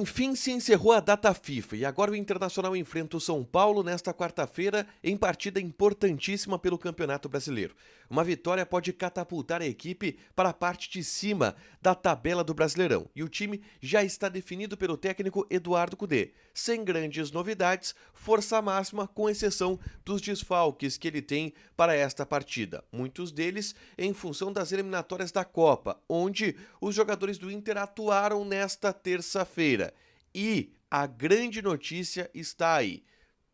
Enfim, se encerrou a data FIFA e agora o Internacional enfrenta o São Paulo nesta quarta-feira em partida importantíssima pelo Campeonato Brasileiro. Uma vitória pode catapultar a equipe para a parte de cima da tabela do Brasileirão e o time já está definido pelo técnico Eduardo Cudê. Sem grandes novidades, força máxima com exceção dos desfalques que ele tem para esta partida. Muitos deles em função das eliminatórias da Copa, onde os jogadores do Inter atuaram nesta terça-feira. E a grande notícia está aí.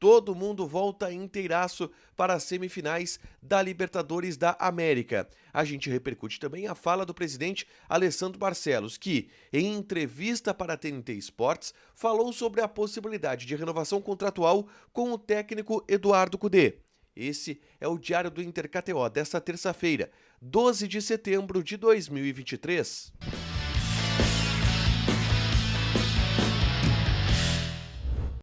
Todo mundo volta inteiraço para as semifinais da Libertadores da América. A gente repercute também a fala do presidente Alessandro Barcelos, que, em entrevista para a TNT Sports, falou sobre a possibilidade de renovação contratual com o técnico Eduardo Cudê. Esse é o Diário do Inter KTO desta terça-feira, 12 de setembro de 2023.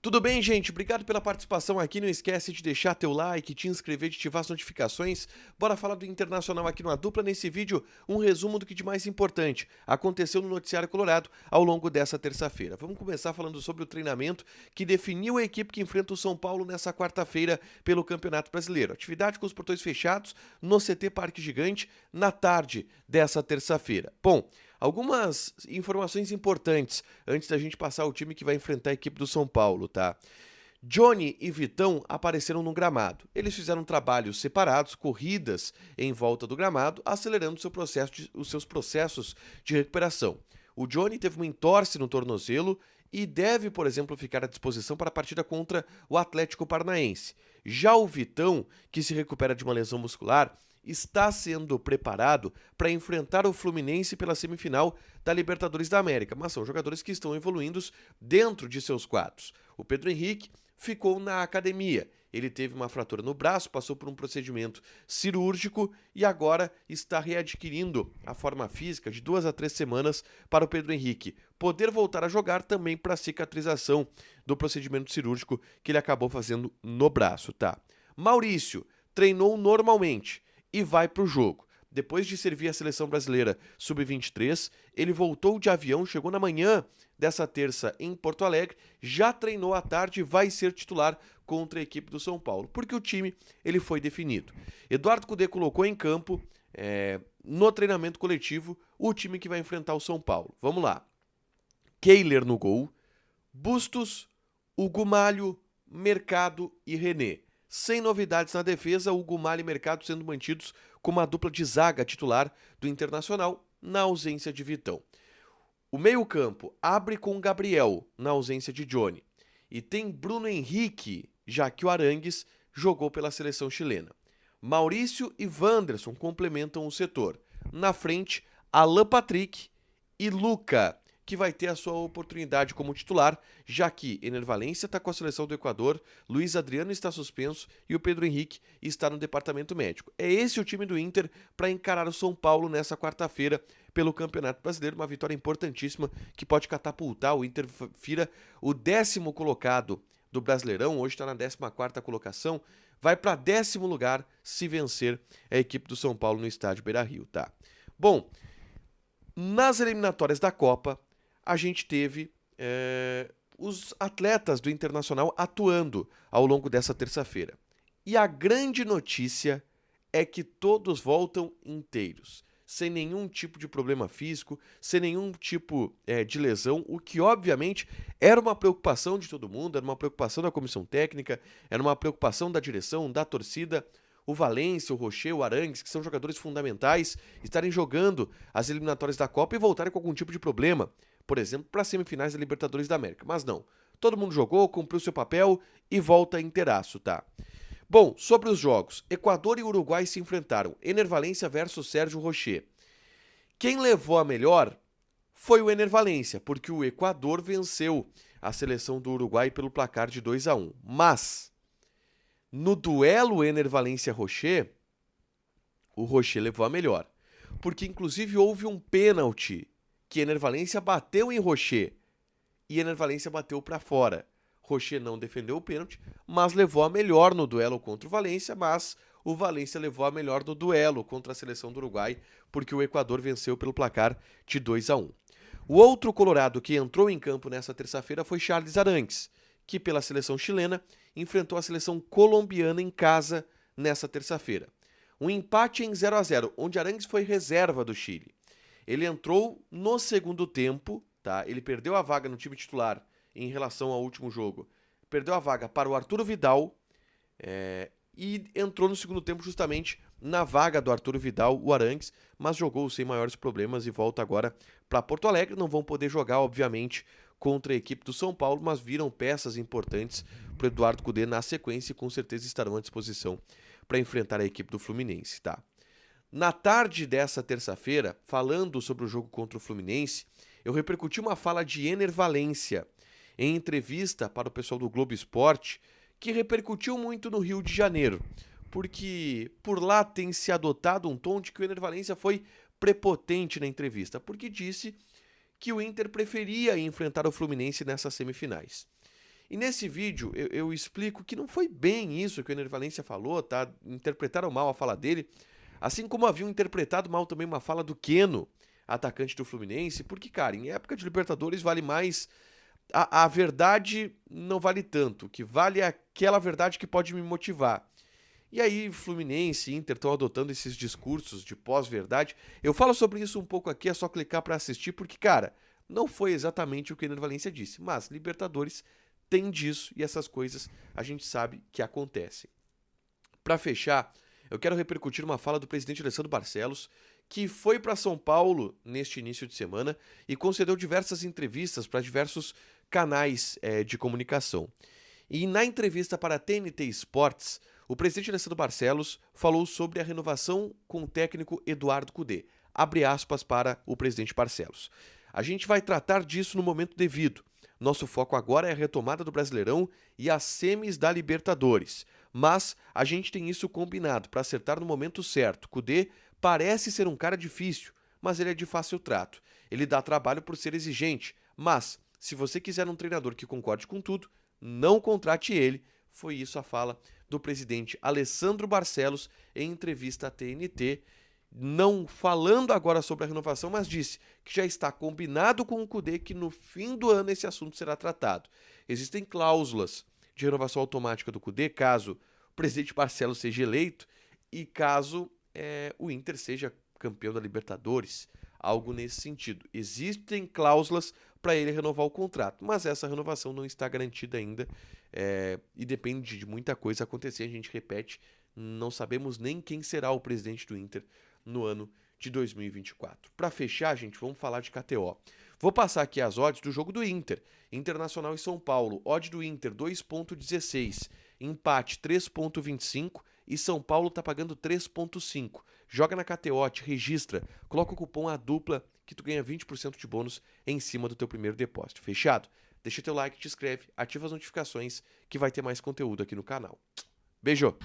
Tudo bem, gente? Obrigado pela participação aqui. Não esquece de deixar teu like, te inscrever, de ativar as notificações. Bora falar do Internacional aqui numa dupla. Nesse vídeo, um resumo do que de mais importante aconteceu no Noticiário Colorado ao longo dessa terça-feira. Vamos começar falando sobre o treinamento que definiu a equipe que enfrenta o São Paulo nessa quarta-feira pelo Campeonato Brasileiro. Atividade com os portões fechados no CT Parque Gigante na tarde dessa terça-feira. Bom, algumas informações importantes antes da gente passar ao time que vai enfrentar a equipe do São Paulo, tá? Johnny e Vitão apareceram no gramado. Eles fizeram trabalhos separados, corridas em volta do gramado, acelerando os seus processos de recuperação. O Johnny teve uma entorse no tornozelo e deve, por exemplo, ficar à disposição para a partida contra o Atlético Paranaense. Já o Vitão, que se recupera de uma lesão muscular, está sendo preparado para enfrentar o Fluminense pela semifinal da Libertadores da América, mas são jogadores que estão evoluindo dentro de seus quadros. O Pedro Henrique ficou na academia. Ele teve uma fratura no braço, passou por um procedimento cirúrgico e agora está readquirindo a forma física de 2 a 3 semanas para o Pedro Henrique poder voltar a jogar também para a cicatrização do procedimento cirúrgico que ele acabou fazendo no braço, tá? Maurício treinou normalmente e vai para o jogo. Depois de servir a seleção brasileira sub-23, ele voltou de avião, chegou na manhã dessa terça em Porto Alegre, já treinou à tarde e vai ser titular contra a equipe do São Paulo, porque o time ele foi definido. Eduardo Cudê colocou em campo, no treinamento coletivo, o time que vai enfrentar o São Paulo. Vamos lá. Keiler no gol, Bustos, Hugo Malho, Mercado e René. Sem novidades na defesa, Hugo Malho e Mercado sendo mantidos como a dupla de zaga titular do Internacional, na ausência de Vitão. O meio-campo abre com Gabriel, na ausência de Johnny. E tem Bruno Henrique, já que o Arangues jogou pela seleção chilena. Maurício e Wanderson complementam o setor. Na frente, Alan Patrick e Luca, que vai ter a sua oportunidade como titular, já que Ener Valencia está com a seleção do Equador, Luiz Adriano está suspenso e o Pedro Henrique está no departamento médico. É esse o time do Inter para encarar o São Paulo nessa quarta-feira pelo Campeonato Brasileiro, uma vitória importantíssima que pode catapultar o Inter, vira o 10º colocado do Brasileirão, hoje está na 14ª colocação, vai para 10º lugar se vencer a equipe do São Paulo no estádio Beira-Rio, tá? Bom, nas eliminatórias da Copa, a gente teve os atletas do Internacional atuando ao longo dessa terça-feira. E a grande notícia é que todos voltam inteiros, sem nenhum tipo de problema físico, sem nenhum tipo de lesão, o que obviamente era uma preocupação de todo mundo, era uma preocupação da comissão técnica, era uma preocupação da direção, da torcida. O Valencia, o Rocher, o Arangues, que são jogadores fundamentais, estarem jogando as eliminatórias da Copa e voltarem com algum tipo de problema, por exemplo, para as semifinais da Libertadores da América. Mas não, todo mundo jogou, cumpriu seu papel e volta inteiraço, tá? Bom, sobre os jogos, Equador e Uruguai se enfrentaram, Ener Valencia versus Sérgio Rocher. Quem levou a melhor foi o Ener Valencia, porque o Equador venceu a seleção do Uruguai pelo placar de 2-1. Mas no duelo Ener Valencia-Rocher, o Rocher levou a melhor. Porque inclusive houve um pênalti que Ener Valencia bateu em Rocher e Ener Valencia bateu para fora. Rocher não defendeu o pênalti, mas levou a melhor no duelo contra o Valencia, mas o Valencia levou a melhor do duelo contra a seleção do Uruguai, porque o Equador venceu pelo placar de 2-1. O outro colorado que entrou em campo nessa terça-feira foi Charles Arangues, que pela seleção chilena enfrentou a seleção colombiana em casa nessa terça-feira. Um empate em 0-0, onde Arangues foi reserva do Chile. Ele entrou no segundo tempo, tá? Ele perdeu a vaga no time titular em relação ao último jogo. Perdeu a vaga para o Arturo Vidal e entrou no segundo tempo justamente na vaga do Arturo Vidal, o Arangues, mas jogou sem maiores problemas e volta agora para Porto Alegre. Não vão poder jogar, obviamente, contra a equipe do São Paulo, mas viram peças importantes para o Eduardo Cudê na sequência e com certeza estarão à disposição para enfrentar a equipe do Fluminense, tá? Na tarde dessa terça-feira, falando sobre o jogo contra o Fluminense, eu repercuti uma fala de Ener Valencia em entrevista para o pessoal do Globo Esporte, que repercutiu muito no Rio de Janeiro, porque por lá tem se adotado um tom de que o Ener Valencia foi prepotente na entrevista, porque disse que o Inter preferia enfrentar o Fluminense nessas semifinais. E nesse vídeo eu explico que não foi bem isso que o Ener Valencia falou, tá? Interpretaram mal a fala dele, assim como haviam interpretado mal também uma fala do Keno, atacante do Fluminense, porque, cara, em época de Libertadores vale mais... A verdade não vale tanto, o que vale é aquela verdade que pode me motivar. E aí, Fluminense e Inter estão adotando esses discursos de pós-verdade. Eu falo sobre isso um pouco aqui, é só clicar para assistir, porque, cara, não foi exatamente o que o Ener Valencia disse, mas Libertadores tem disso e essas coisas a gente sabe que acontecem. Para fechar, eu quero repercutir uma fala do presidente Alessandro Barcelos, que foi para São Paulo neste início de semana e concedeu diversas entrevistas para diversos canais de comunicação. E na entrevista para a TNT Sports, o presidente Alessandro Barcelos falou sobre a renovação com o técnico Eduardo Cudê. Abre aspas para o presidente Barcelos. A gente vai tratar disso no momento devido. Nosso foco agora é a retomada do Brasileirão e as semis da Libertadores. Mas a gente tem isso combinado para acertar no momento certo. Cudê parece ser um cara difícil, mas ele é de fácil trato. Ele dá trabalho por ser exigente, mas se você quiser um treinador que concorde com tudo, não contrate ele. Foi isso a fala do presidente Alessandro Barcelos em entrevista à TNT, não falando agora sobre a renovação, mas disse que já está combinado com o Cudê que no fim do ano esse assunto será tratado. Existem cláusulas de renovação automática do Cudê caso o presidente Barcelos seja eleito e caso o Inter seja campeão da Libertadores, algo nesse sentido. Existem cláusulas para ele renovar o contrato, mas essa renovação não está garantida ainda e depende de muita coisa acontecer. A gente repete, não sabemos nem quem será o presidente do Inter no ano de 2024. Para fechar, gente, vamos falar de KTO. Vou passar aqui as odds do jogo do Inter, Internacional e São Paulo. Odd do Inter 2,16, empate 3,25 e São Paulo está pagando 3,5. Joga na KTO, te registra, coloca o cupom ADUPLA que tu ganha 20% de bônus em cima do teu primeiro depósito. Fechado? Deixa teu like, te inscreve, ativa as notificações que vai ter mais conteúdo aqui no canal. Beijo!